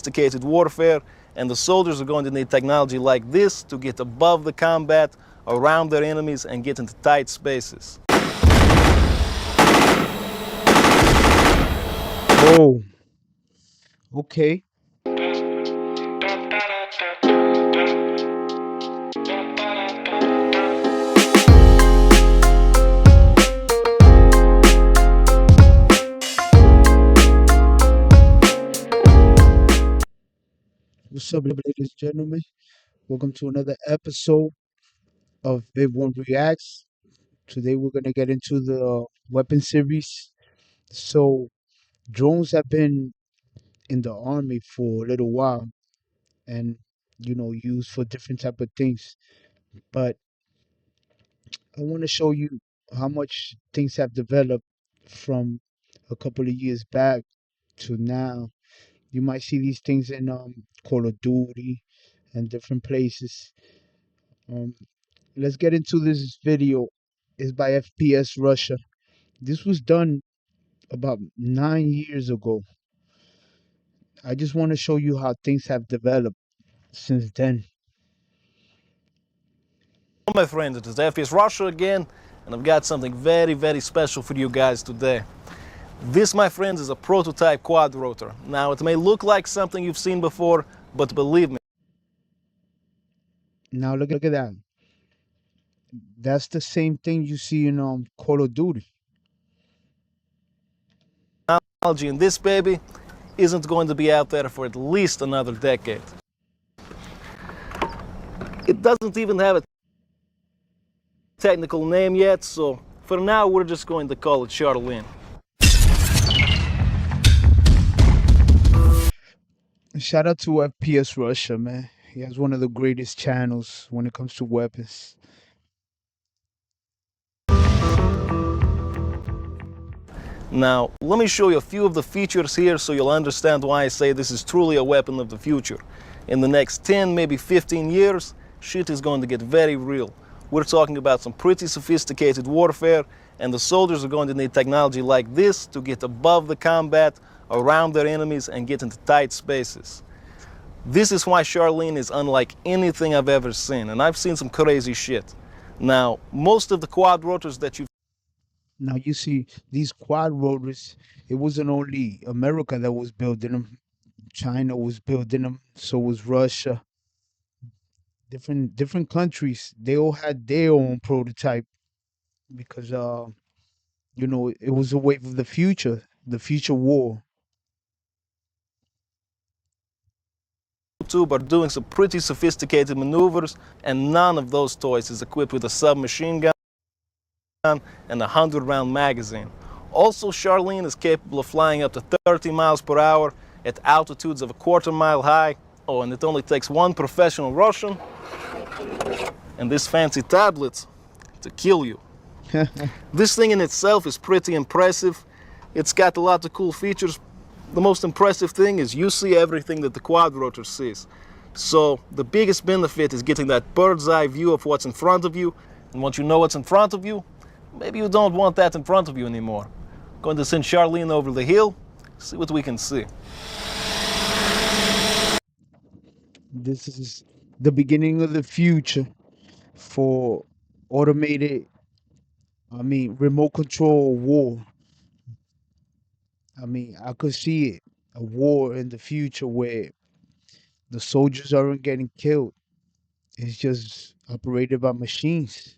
sophisticated warfare, and the soldiers are going to need technology like this to get above the combat, around their enemies, and get into tight spaces. Oh, okay. What's up, ladies and gentlemen? Welcome to another episode of VIDWON Reacts. Today we're gonna get into the weapon series. So drones have been in the army for a little while, and used for different type of things. But I want to show you how much things have developed from a couple of years back to now. You might see these things in Call of Duty and different places. Um, let's get into this video. It's by FPS Russia. This was done about 9 years ago. I just want to show you how things have developed since then. My friends, it is FPS Russia again, and I've got something very, very special for you guys today. This, my friends, is a prototype quad rotor. Now, it may look like something you've seen before, but believe me. Now look at that. That's the same thing you see in Call of Duty. Technology in this baby isn't going to be out there for at least another decade. It doesn't even have a technical name yet, so for now we're just going to call it Charlene. Shout out to FPS Russia, man. He has one of the greatest channels when it comes to weapons. Now, let me show you a few of the features here so you'll understand why I say this is truly a weapon of the future. In the next 10, maybe 15 years, shit is going to get very real. We're talking about some pretty sophisticated warfare, and the soldiers are going to need technology like this to get above the combat, around their enemies, and get into tight spaces. This is why Charlene is unlike anything I've ever seen, and I've seen some crazy shit. Now, most of the quad rotors that you've Now you see these quad rotors, it wasn't only America that was building them. China was building them, so was Russia. Different countries, they all had their own prototype because it was a wave of the future war. tube are doing some pretty sophisticated maneuvers, and none of those toys is equipped with a submachine gun and a 100-round magazine. Also, Charlene is capable of flying up to 30 miles per hour at altitudes of a quarter-mile high. Oh, and it only takes one professional Russian and this fancy tablet to kill you. This thing in itself is pretty impressive. It's got a lot of cool features. The most impressive thing is you see everything that the quad rotor sees. So the biggest benefit is getting that bird's eye view of what's in front of you. And once you know what's in front of you, maybe you don't want that in front of you anymore. Going to send Charlene over the hill, see what we can see. This is the beginning of the future for automated, remote control war. I could see it, a war in the future where the soldiers aren't getting killed. It's just operated by machines.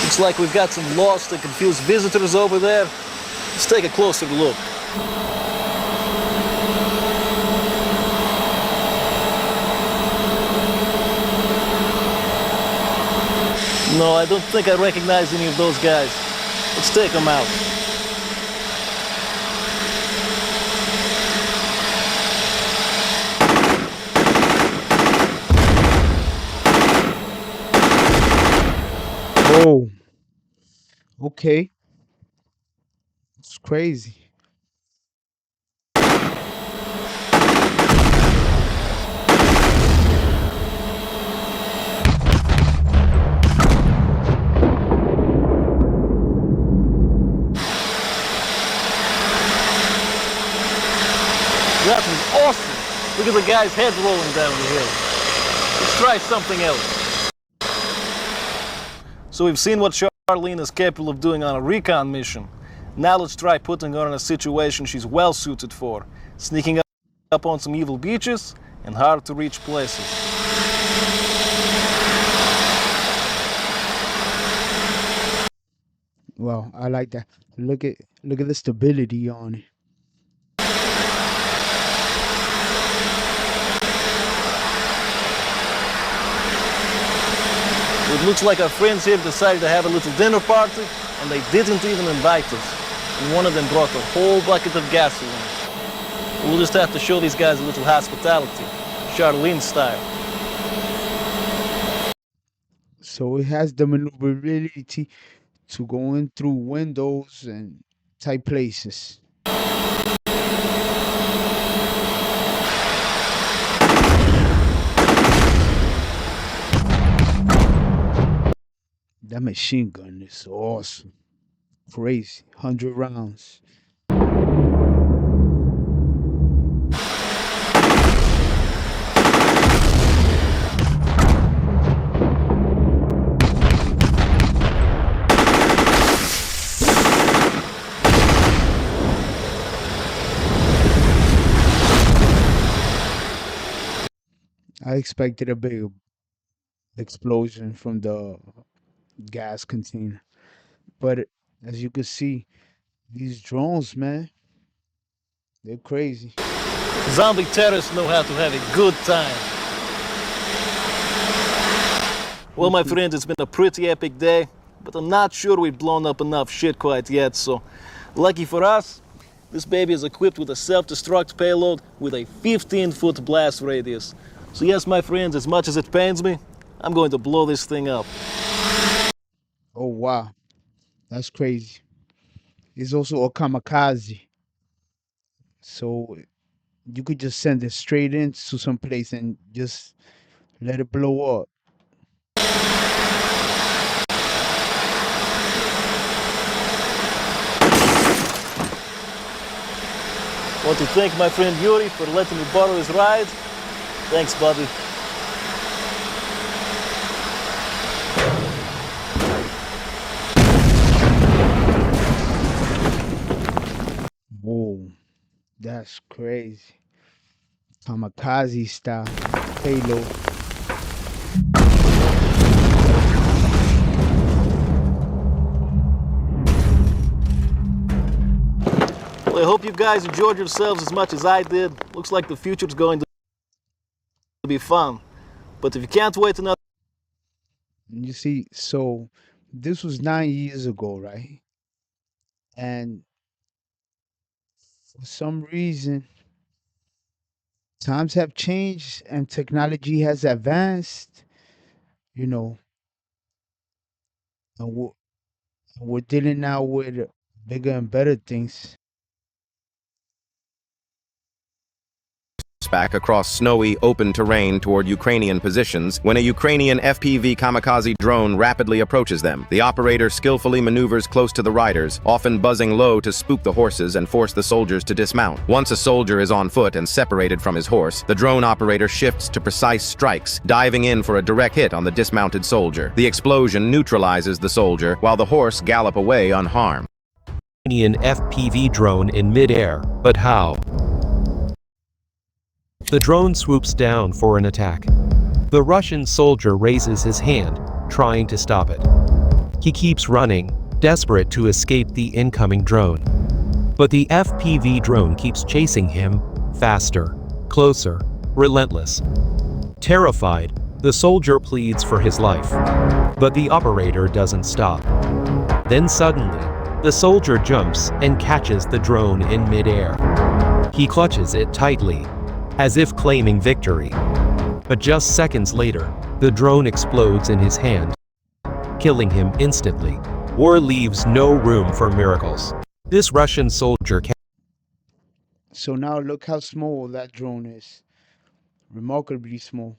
Looks like we've got some lost and confused visitors over there. Let's take a closer look. No, I don't think I recognize any of those guys. Let's take them out. Oh, okay. It's crazy. Look at the guy's head rolling down the hill. Let's try something else. So we've seen what Charlene is capable of doing on a recon mission. Now let's try putting her in a situation she's well suited for. Sneaking up on some evil beaches and hard to reach places. Well, I like that. Look at the stability on it. It looks like our friends here decided to have a little dinner party, and they didn't even invite us. And one of them brought a whole bucket of gasoline. We'll just have to show these guys a little hospitality, Charlene style. So it has the maneuverability to go in through windows and tight places. That machine gun is awesome. Crazy. 100 rounds. I expected a big explosion from the gas container. But as you can see, these drones, man, they're crazy. Zombie terrorists know how to have a good time. Well, my friends, it's been a pretty epic day, but I'm not sure we've blown up enough shit quite yet, so lucky for us, this baby is equipped with a self-destruct payload with a 15-foot blast radius. So yes, my friends, as much as it pains me, I'm going to blow this thing up. Oh, wow. That's crazy. It's also a kamikaze. So you could just send it straight into some place and just let it blow up. Want to thank my friend Yuri for letting me borrow his ride. Thanks, buddy. Whoa, that's crazy. Kamikaze style payload. Well, I hope you guys enjoyed yourselves as much as I did. Looks like the future's going to be fun. But if you can't wait another... You see, so this was 9 years ago, right? And for some reason, times have changed and technology has advanced, you know, and we're dealing now with bigger and better things. Back across snowy, open terrain toward Ukrainian positions when a Ukrainian FPV kamikaze drone rapidly approaches them. The operator skillfully maneuvers close to the riders, often buzzing low to spook the horses and force the soldiers to dismount. Once a soldier is on foot and separated from his horse, the drone operator shifts to precise strikes, diving in for a direct hit on the dismounted soldier. The explosion neutralizes the soldier, while the horse gallop away unharmed. Ukrainian FPV drone in mid-air, but how? The drone swoops down for an attack. The Russian soldier raises his hand, trying to stop it. He keeps running, desperate to escape the incoming drone. But the FPV drone keeps chasing him, faster, closer, relentless. Terrified, the soldier pleads for his life. But the operator doesn't stop. Then suddenly, the soldier jumps and catches the drone in midair. He clutches it tightly, as if claiming victory. But just seconds later, the drone explodes in his hand, killing him instantly. War leaves no room for miracles. This Russian soldier can... So now look how small that drone is. Remarkably small.